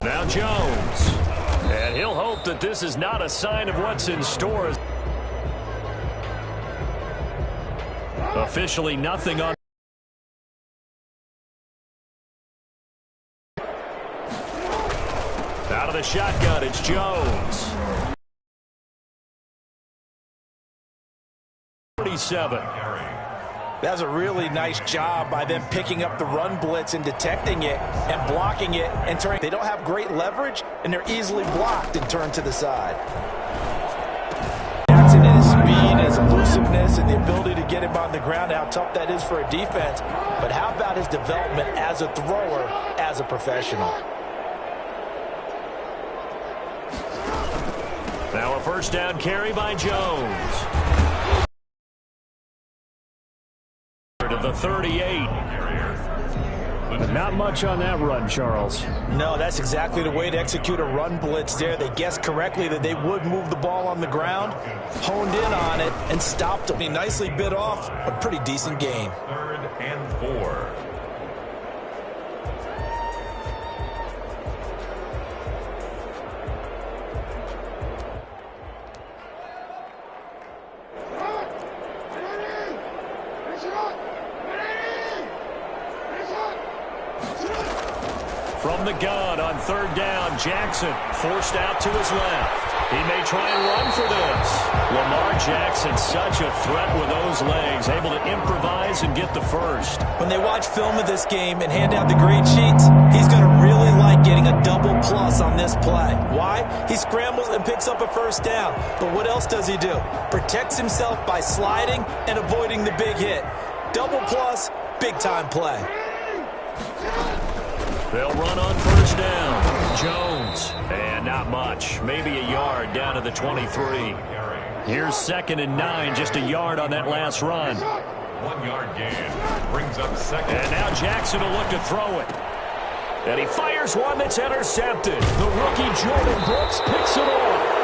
Now Jones. And he'll hope that this is not a sign of what's in store. Officially nothing on. Out of the shotgun, it's Jones. 47. That's a really nice job by them picking up the run blitz and detecting it and blocking it and turning. They don't have great leverage, and they're easily blocked and turned to the side. Jackson and his speed, his elusiveness, and the ability to get him on the ground, how tough that is for a defense. But how about his development as a thrower, as a professional? Now a first down carry by Jones. To the 38. But not much on that run, Charles. No, that's exactly the way to execute a run blitz there. They guessed correctly that they would move the ball on the ground, honed in on it, and stopped him. He nicely bit off a pretty decent gain. 3rd and 4. From the gun on 3rd down, Jackson forced out to his left. He may try and run for this. Lamar Jackson, such a threat with those legs, able to improvise and get the first. When they watch film of this game and hand out the grade sheets, he's going to really like getting a double plus on this play. Why? He scrambles and picks up a first down. But what else does he do? Protects himself by sliding and avoiding the big hit. Double plus, big-time play. They'll run on first down. Jones. And not much. Maybe a yard down to the 23. Here's 2nd and 9. Just a yard on that last run. 1 yard gain. Brings up 2nd. And now Jackson will look to throw it. And he fires one that's intercepted. The rookie Jordan Brooks picks it off.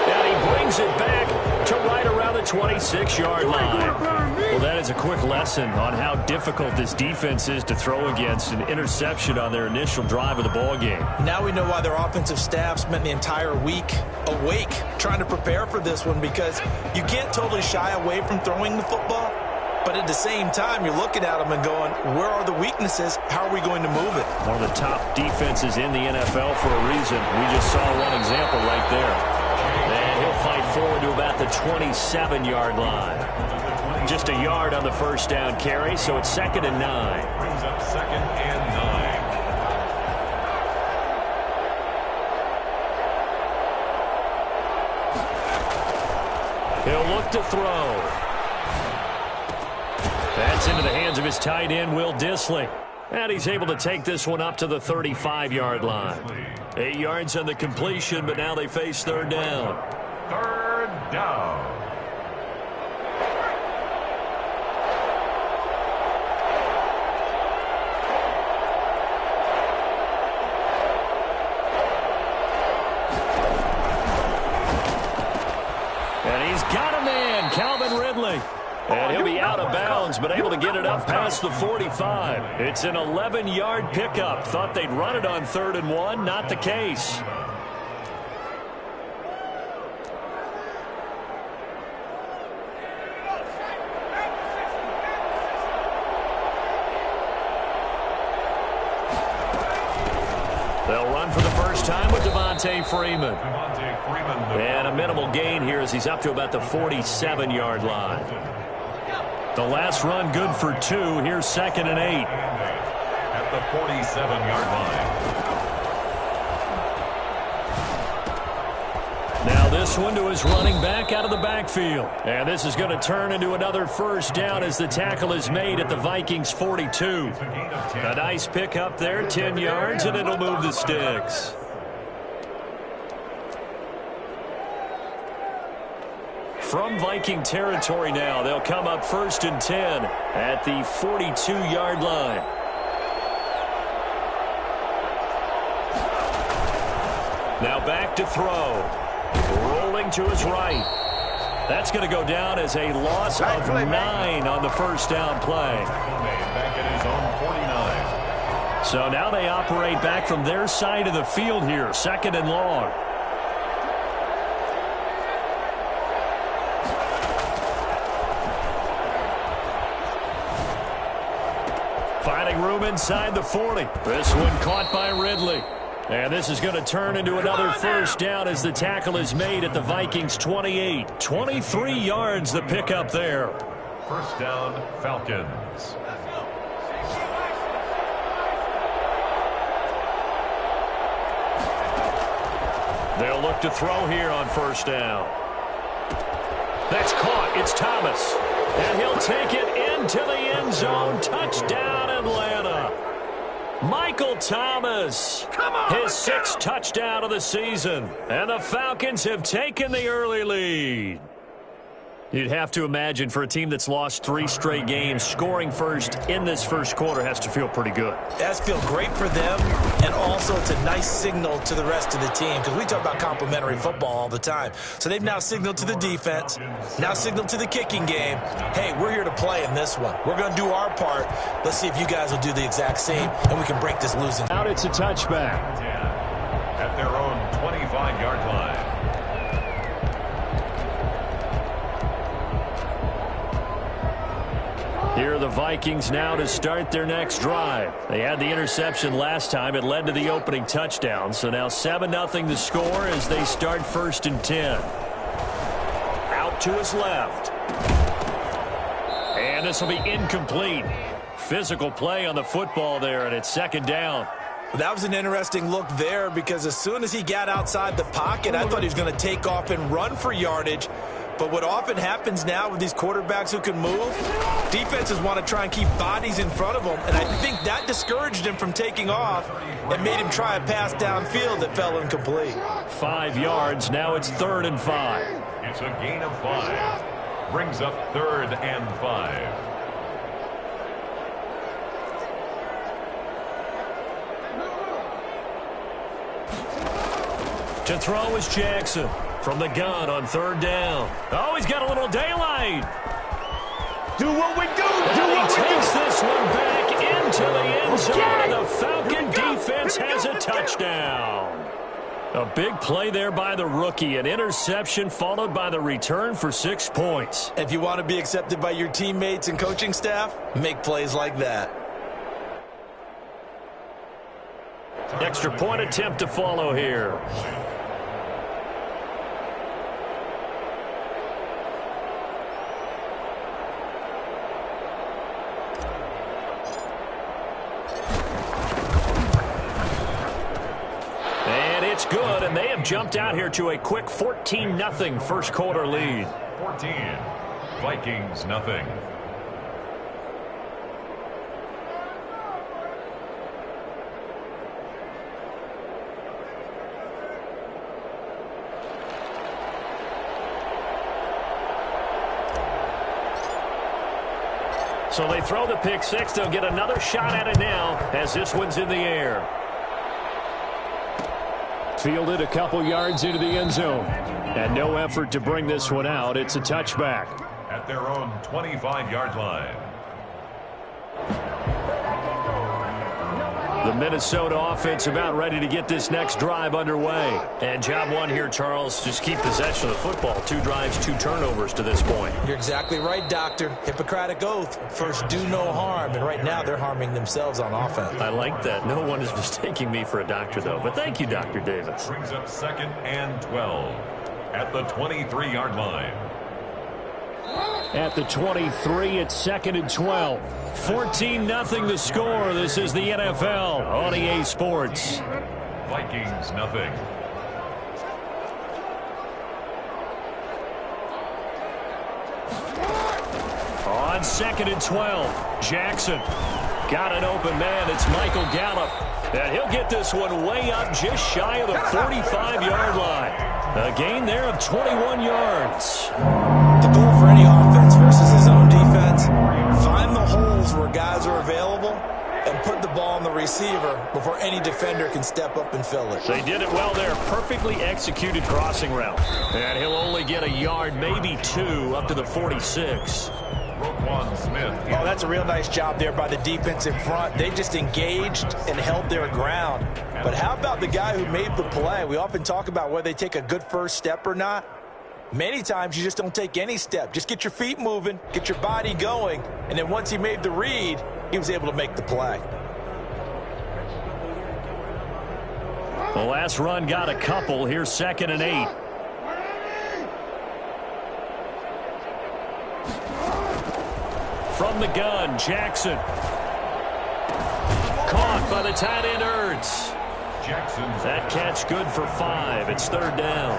And he brings it back to right around the 26-yard line. Well, that is a quick lesson on how difficult this defense is to throw against. An interception on their initial drive of the ball game. Now we know why their offensive staff spent the entire week awake trying to prepare for this one, because you can't totally shy away from throwing the football. But at the same time, you're looking at them and going, where are the weaknesses? How are we going to move it? One of the top defenses in the NFL for a reason. We just saw one example right there. And he'll fight forward to about the 27-yard line. Just a yard on the first down carry, so it's 2nd and 9. Brings up 2nd and 9. He'll look to throw. That's into the hands of his tight end, Will Dissly. And he's able to take this one up to the 35-yard line. 8 yards on the completion, but now they face 3rd down. 3rd down. And he's got a man, Calvin Ridley. And he'll be out of bounds, but able to get it up past the 45. It's an 11-yard pickup. Thought they'd run it on 3rd and 1. Not the case. They'll run for the first time with Devontae Freeman. And a minimal gain here as he's up to about the 47-yard line. The last run good for 2. Here's 2nd and 8. At the 47-yard line. Now this one to his running back out of the backfield. And this is going to turn into another first down as the tackle is made at the Vikings 42. A nice pickup there, 10 yards, and it'll move the sticks. From Viking territory now, they'll come up 1st and 10 at the 42-yard line. Now back to throw. Rolling to his right. That's going to go down as a loss of 9 on the first down play. Back at his own 49. So now they operate back from their side of the field here, 2nd and long. Finding room inside the 40. This one caught by Ridley. And this is going to turn into another first down as the tackle is made at the Vikings 28. 23 yards the pickup there. First down, Falcons. They'll look to throw here on first down. That's caught. It's Thomas. And he'll take it into the end zone. Touchdown, Atlanta. Michael Thomas, his 6th touchdown of the season. And the Falcons have taken the early lead. You'd have to imagine for a team that's lost 3 straight games, scoring first in this first quarter has to feel pretty good. That's feel great for them, and also it's a nice signal to the rest of the team because we talk about complementary football all the time. So they've now signaled to the defense, now signaled to the kicking game, hey, we're here to play in this one. We're going to do our part. Let's see if you guys will do the exact same, and we can break this losing. Out it's a touchback. At their own 25-yard line. Here are the Vikings now to start their next drive. They had the interception last time. It led to the opening touchdown. So now 7-0 the score as they start 1st and 10. Out to his left. And this will be incomplete. Physical play on the football there, and it's 2nd down. That was an interesting look there because as soon as he got outside the pocket, I thought he was going to take off and run for yardage. But what often happens now with these quarterbacks who can move, defenses want to try and keep bodies in front of them, and I think that discouraged him from taking off and made him try a pass downfield that fell incomplete. 5 yards, now it's 3rd and 5. It's a gain of 5. Brings up 3rd and 5. To throw is Jackson from the gun on 3rd down. Oh, he's got a little daylight. Do what we do. He takes this one back into the end zone, and the Falcon defense has a touchdown. A big play there by the rookie. An interception followed by the return for 6 points. If you want to be accepted by your teammates and coaching staff, make plays like that. Extra point attempt to follow here. It's good, and they have jumped out here to a quick 14-0 first quarter lead. 14. Vikings nothing. So they throw the pick six. They'll get another shot at it now as this one's in the air. Fielded a couple yards into the end zone. And no effort to bring this one out. It's a touchback. At their own 25-yard line. The Minnesota offense about ready to get this next drive underway. And job one here, Charles, just keep possession of the football. 2 drives, 2 turnovers to this point. You're exactly right, Doctor. Hippocratic oath. First, do no harm. And right now, they're harming themselves on offense. I like that. No one is mistaking me for a doctor, though. But thank you, Dr. Davis. Brings up 2nd and 12 at the 23-yard line. At the 23, it's 2nd and 12. 14-0 the score. This is the NFL on EA Sports. Vikings nothing. On 2nd and 12, Jackson got an open man. It's Michael Gallup. And he'll get this one way up just shy of the 45-yard line. A gain there of 21 yards. The goal for any offense versus his own defense, find the holes where guys are available and put the ball on the receiver before any defender can step up and fill it. They did it well there. Perfectly executed crossing route. And he'll only get a yard, maybe 2, up to the 46. Broke Oh, that's a real nice job there by the defense in front. They just engaged and held their ground. But how about the guy who made the play? We often talk about whether they take a good first step or not. Many times you just don't take any step. Just get your feet moving, get your body going, and then once he made the read, he was able to make the play. The last run got a couple. Here's 2nd and 8. From the gun, Jackson. Caught by the tight end, Ertz. That catch good for 5. It's 3rd down.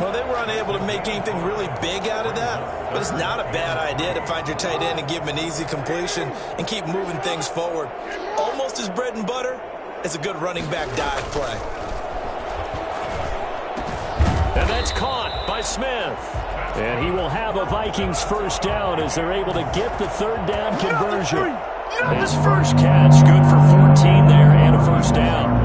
Well, they were unable to make anything really big out of that, but it's not a bad idea to find your tight end and give him an easy completion and keep moving things forward. Almost as bread and butter as a good running back dive play. And that's caught by Smith. And he will have a Vikings first down as they're able to get the 3rd down conversion. His first catch, good for 14 there and a first down.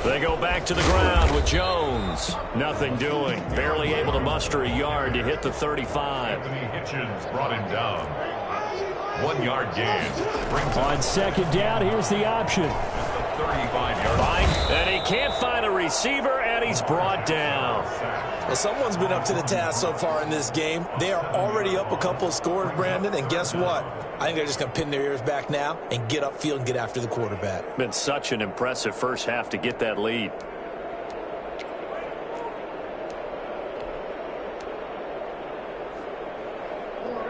They go back to the ground with Jones. Nothing doing. Barely able to muster a yard to hit the 35. Anthony Hitchens brought him down. 1 yard gain. On 2nd down, here's the option. 35-yard line. And he can't find a receiver, and he's brought down. Well, someone's been up to the task so far in this game. They are already up a couple of scores, Brandon, and guess what? I think they're just going to pin their ears back now and get upfield and get after the quarterback. Been such an impressive first half to get that lead.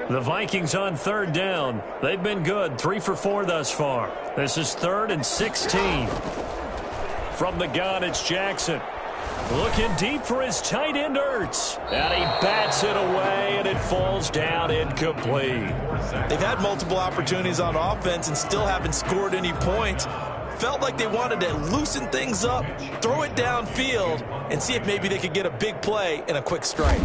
The Vikings on 3rd down. They've been good. 3 for 4 thus far. This is 3rd and 16. From the gun, it's Jackson. Looking deep for his tight end, Ertz. And he bats it away, and it falls down incomplete. They've had multiple opportunities on offense and still haven't scored any points. Felt like they wanted to loosen things up, throw it downfield, and see if maybe they could get a big play and a quick strike.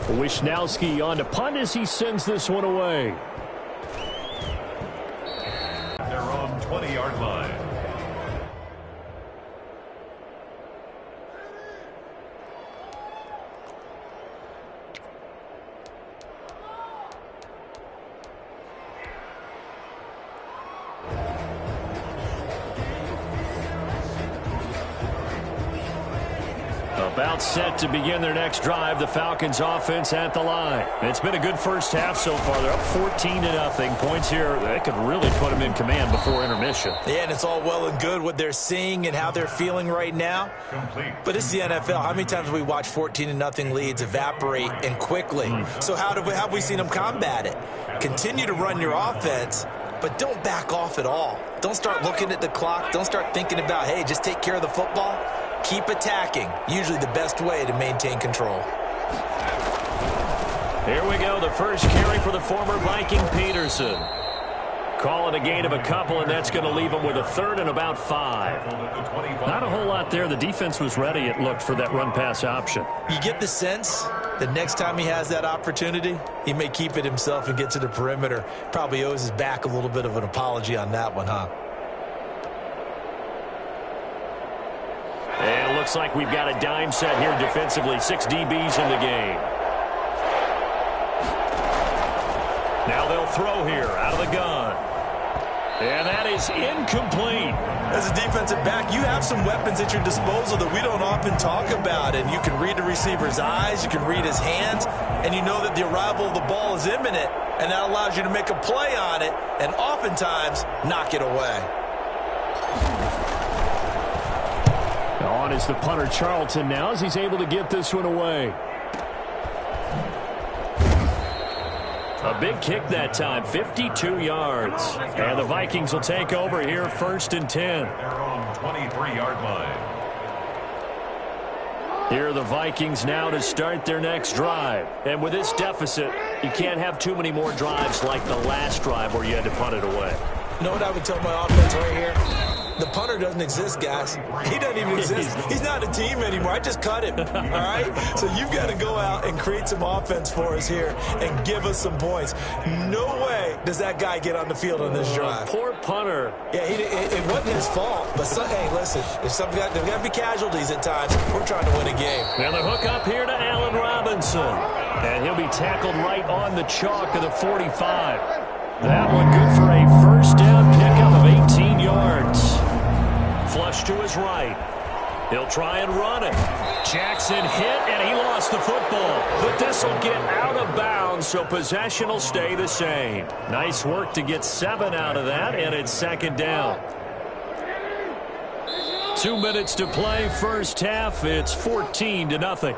Wisnowski on to punt as he sends this one away. Their own 20-yard line. About set to begin their next drive. The Falcons offense at the line. It's been a good first half so far. They're up 14-0. Points here that could really put them in command before intermission. Yeah, and it's all well and good what they're seeing and how they're feeling right now. But it's the NFL. How many times have we watched 14-0 leads evaporate and quickly? So how have we seen them combat it? Continue to run your offense, but don't back off at all. Don't start looking at the clock. Don't start thinking about, hey, just take care of the football. Keep attacking. Usually the best way to maintain control. Here we go. The first carry for the former Viking Peterson. Call it a gain of a couple, and that's going to leave him with a 3rd and about 5. Not a whole lot there. The defense was ready, it looked, for that run-pass option. You get the sense that next time he has that opportunity, he may keep it himself and get to the perimeter. Probably owes his back a little bit of an apology on that one, huh? And it looks like we've got a dime set here defensively. 6 DBs in the game. Now they'll throw here out of the gun. And that is incomplete. As a defensive back, you have some weapons at your disposal that we don't often talk about. And you can read the receiver's eyes, you can read his hands, and you know that the arrival of the ball is imminent. And that allows you to make a play on it and oftentimes knock it away. On is the punter Charlton now as he's able to get this one away. A big kick that time, 52 yards. And the Vikings will take over here 1st and 10. Their own 23-yard line. Here are the Vikings now to start their next drive. And with this deficit, you can't have too many more drives like the last drive where you had to punt it away. You know what I would tell my offense right here? The punter doesn't exist, guys. He doesn't even exist. He's not a team anymore. I just cut him, all right? So you've got to go out and create some offense for us here and give us some points. No way does that guy get on the field on this drive. Poor punter. Yeah, it wasn't his fault. But, hey, listen, there's got to be casualties at times. We're trying to win a game. And the hook up here to Allen Robinson. And he'll be tackled right on the chalk of the 45. That one good for a first down pickup of 18 yards. Flush to his right. He'll try and run it. Jackson hit, and he lost the football. But this will get out of bounds, so possession will stay the same. Nice work to get 7 out of that, and it's second down. 2 minutes to play, first half. It's 14-0.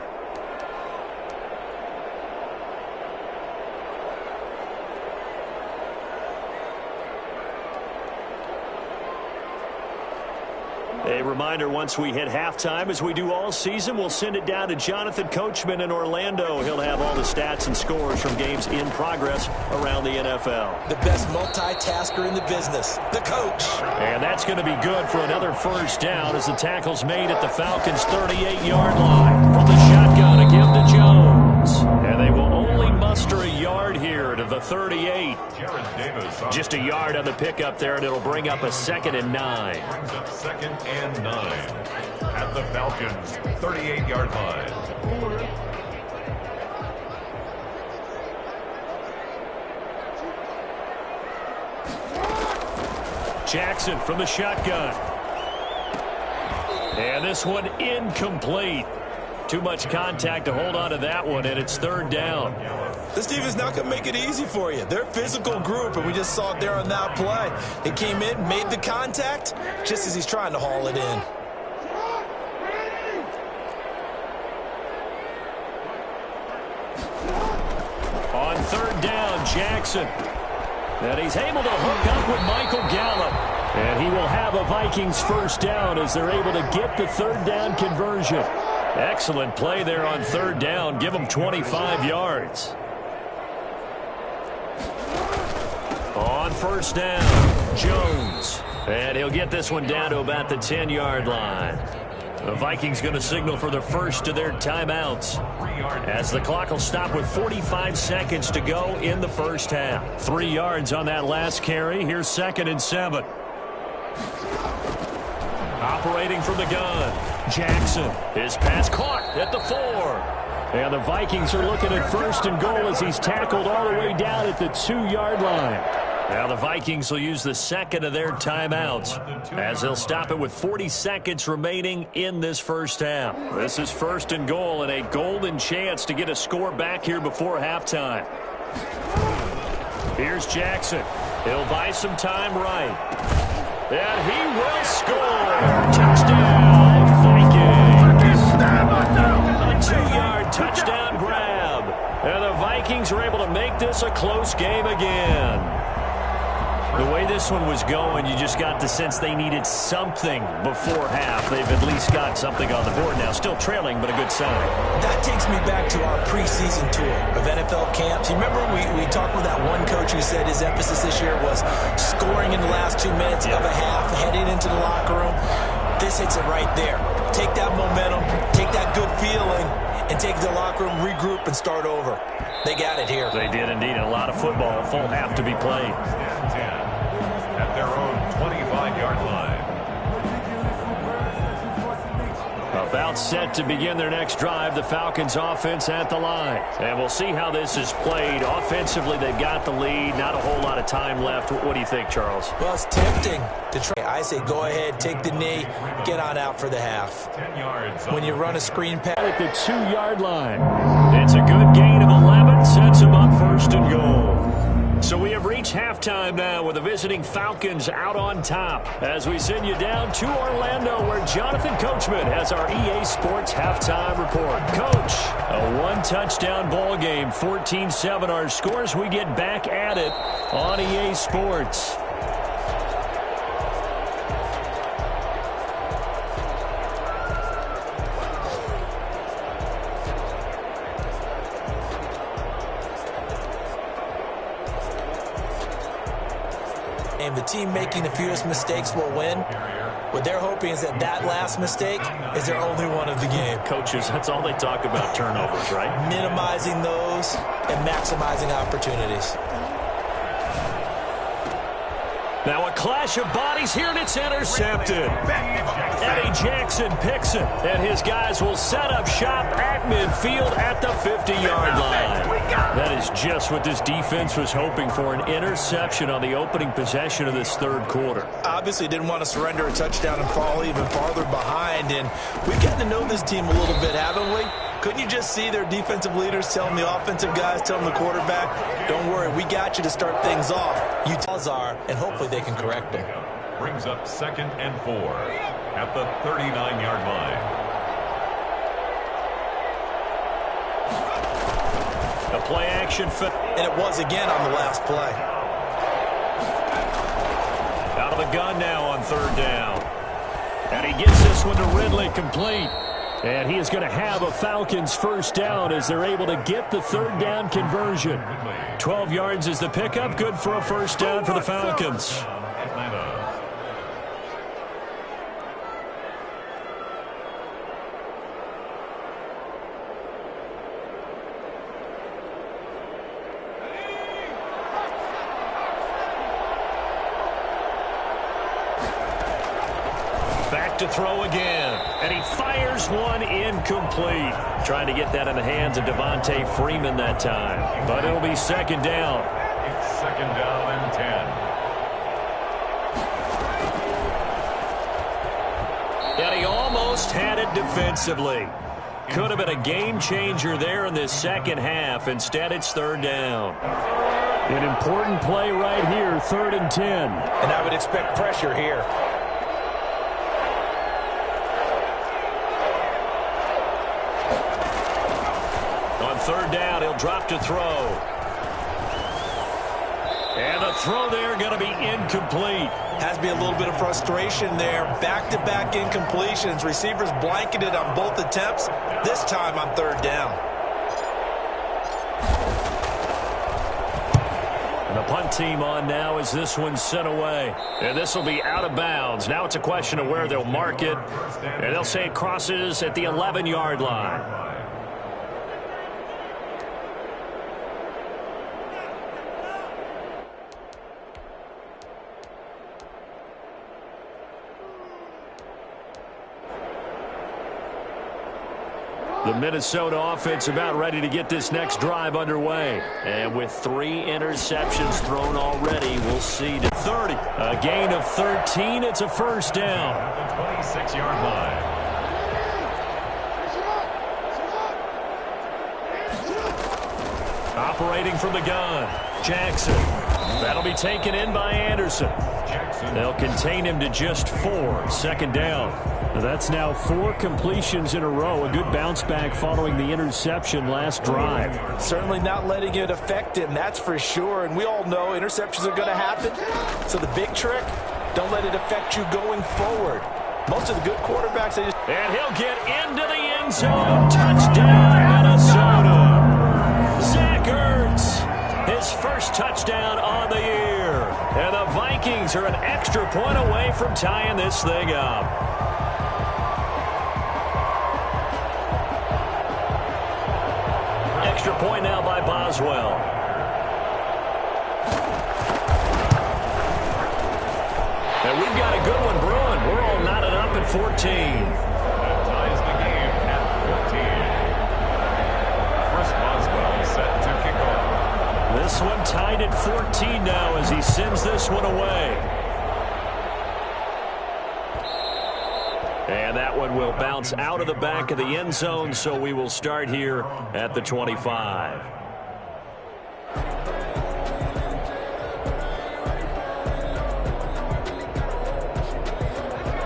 A reminder, once we hit halftime, as we do all season, we'll send it down to Jonathan Coachman in Orlando. He'll have all the stats and scores from games in progress around the NFL. The best multitasker in the business, the coach. And that's going to be good for another first down as the tackle's made at the Falcons' 38-yard line. From the shotgun, a give to Jones. And they will only muster a yard here to the 38. Just a yard on the pickup there, and it'll bring up a 2nd and 9. Brings up 2nd and 9 at the Falcons' 38-yard line. Jackson from the shotgun. And this one incomplete. Too much contact to hold on to that one, and it's 3rd down. This defense is not going to make it easy for you. They're a physical group, and we just saw it there on that play. He came in, made the contact, just as he's trying to haul it in. On 3rd down, Jackson. And he's able to hook up with Michael Gallup. And he will have a Vikings first down as they're able to get the 3rd down conversion. Excellent play there on 3rd down. Give him 25 yards. On 1st down, Jones. And he'll get this one down to about the 10-yard line. The Vikings going to signal for the first of their timeouts as the clock will stop with 45 seconds to go in the first half. 3 yards on that last carry. Here's 2nd and 7. Operating from the gun, Jackson. His pass caught at the 4. And the Vikings are looking at 1st and goal as he's tackled all the way down at the 2-yard line. Now the Vikings will use the 2nd of their timeouts as they'll stop it with 40 seconds remaining in this first half. This is 1st and goal and a golden chance to get a score back here before halftime. Here's Jackson. He'll buy some time right. And he will score. Touchdown, Vikings. A 2-yard touchdown grab. And the Vikings are able to make this a close game again. The way this one was going, you just got the sense they needed something before half. They've at least got something on the board now. Still trailing, but a good sign. That takes me back to our preseason tour of NFL camps. You remember we talked with that one coach who said his emphasis this year was scoring in the last 2 minutes of a half, heading into the locker room. This hits it right there. Take that momentum, take that good feeling, and take the locker room, regroup, and start over. They got it here. They did indeed. A lot of football, full half to be played. At their own 25-yard line. About set to begin their next drive, the Falcons offense at the line. And we'll see how this is played. Offensively, they've got the lead. Not a whole lot of time left. What do you think, Charles? Well, it's tempting to try. I say go ahead, take the knee, get on out for the half. 10 yards. When you run a screen pass At the 2-yard line. It's a good gain of 11. Sets them up 1st and goal. So we have reached halftime now with the visiting Falcons out on top as we send you down to Orlando where Jonathan Coachman has our EA Sports halftime report. Coach, a 1-touchdown ball game, 14-7 our scores. We get back at it on EA Sports. game, the team making the fewest mistakes will win. What they're hoping is that last mistake is their only one of the game. Coaches, that's all they talk about, turnovers, right? Minimizing those and maximizing opportunities. Now a clash of bodies here, and it's intercepted. Eddie Jackson picks it, and his guys will set up shop at midfield at the 50-yard line. That is just what this defense was hoping for, an interception on the opening possession of this third quarter. Obviously didn't want to surrender a touchdown and fall even farther behind, and we've gotten to know this team a little bit, haven't we? Couldn't you just see their defensive leaders telling the offensive guys, telling the quarterback, don't worry, we got you to start things off. Utah's are, and hopefully they can correct them. Brings up 2nd and 4 at the 39-yard line. A play action. And it was again on the last play. Out of the gun now on 3rd down. And he gets this one to Ridley, complete. And he is going to have a Falcons first down as they're able to get the 3rd down conversion. 12 yards is the pickup. Good for a first down for the Falcons. Atlanta. Back to throw again. And he fires one incomplete. Trying to get that in the hands of Devontae Freeman that time. But it'll be 2nd down. It's 2nd down and 10. And he almost had it defensively. Could have been a game changer there in this second half. Instead, it's 3rd down. An important play right here, 3rd and 10. And I would expect pressure here. On 3rd down, he'll drop to throw. And the throw there going to be incomplete. Has to be a little bit of frustration there. Back-to-back incompletions. Receivers blanketed on both attempts, this time on 3rd down. And the punt team on now as this one's sent away. And this will be out of bounds. Now it's a question of where they'll mark it. And they'll say it crosses at the 11-yard line. The Minnesota offense about ready to get this next drive underway. And with 3 interceptions thrown already, we'll see to 30. A gain of 13. It's a first down. At the 26-yard line. Operating from the gun, Jackson. That'll be taken in by Anderson. They'll contain him to just 4. 2nd down. That's now 4 completions in a row. A good bounce back following the interception last drive. Certainly not letting it affect him, that's for sure. And we all know interceptions are going to happen. So the big trick, don't let it affect you going forward. Most of the good quarterbacks, they just... And he'll get into the end zone. Touchdown, Minnesota. Zach Ertz, his first touchdown on the year. And the Vikings are an extra point away from tying this thing up. Extra point now by Boswell. And we've got a good one brewing. We're all knotted up at 14. That ties the game at 14. Chris Boswell set to kick off. This one tied at 14 now as he sends this one away. And that one will bounce out of the back of the end zone, so we will start here at the 25.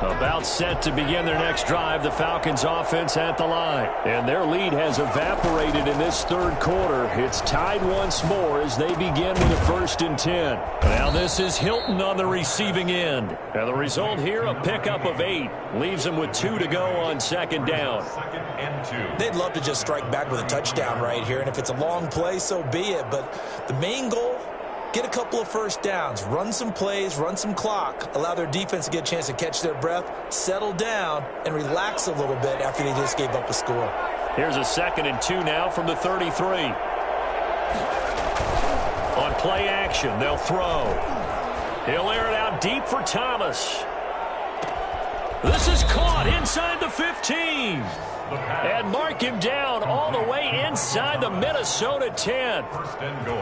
About set to begin their next drive, the Falcons offense at the line. And their lead has evaporated in this third quarter. It's tied once more as they begin with a 1st and 10. Now this is Hilton on the receiving end. And the result here, a pickup of 8. Leaves them with 2 to go on 2nd down. 2nd and 2. They'd love to just strike back with a touchdown right here. And if it's a long play, so be it. But the main goal get a couple of first downs, run some plays, run some clock, allow their defense to get a chance to catch their breath, settle down, and relax a little bit after they just gave up a score. Here's a 2nd and 2 now from the 33. On play action, they'll throw. He'll air it out deep for Thomas. This is caught inside the 15. And mark him down all the way inside the Minnesota 10.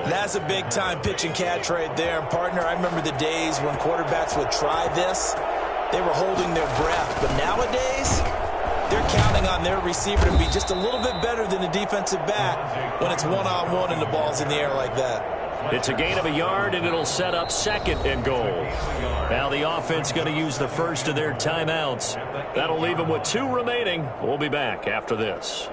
That's a big-time pitch and catch right there. And, partner, I remember the days when quarterbacks would try this. They were holding their breath. But nowadays, they're counting on their receiver to be just a little bit better than the defensive back when it's one-on-one and the ball's in the air like that. It's a gain of a yard, and it'll set up 2nd and goal. Now the offense going to use the first of their timeouts. That'll leave them with 2 remaining. We'll be back after this.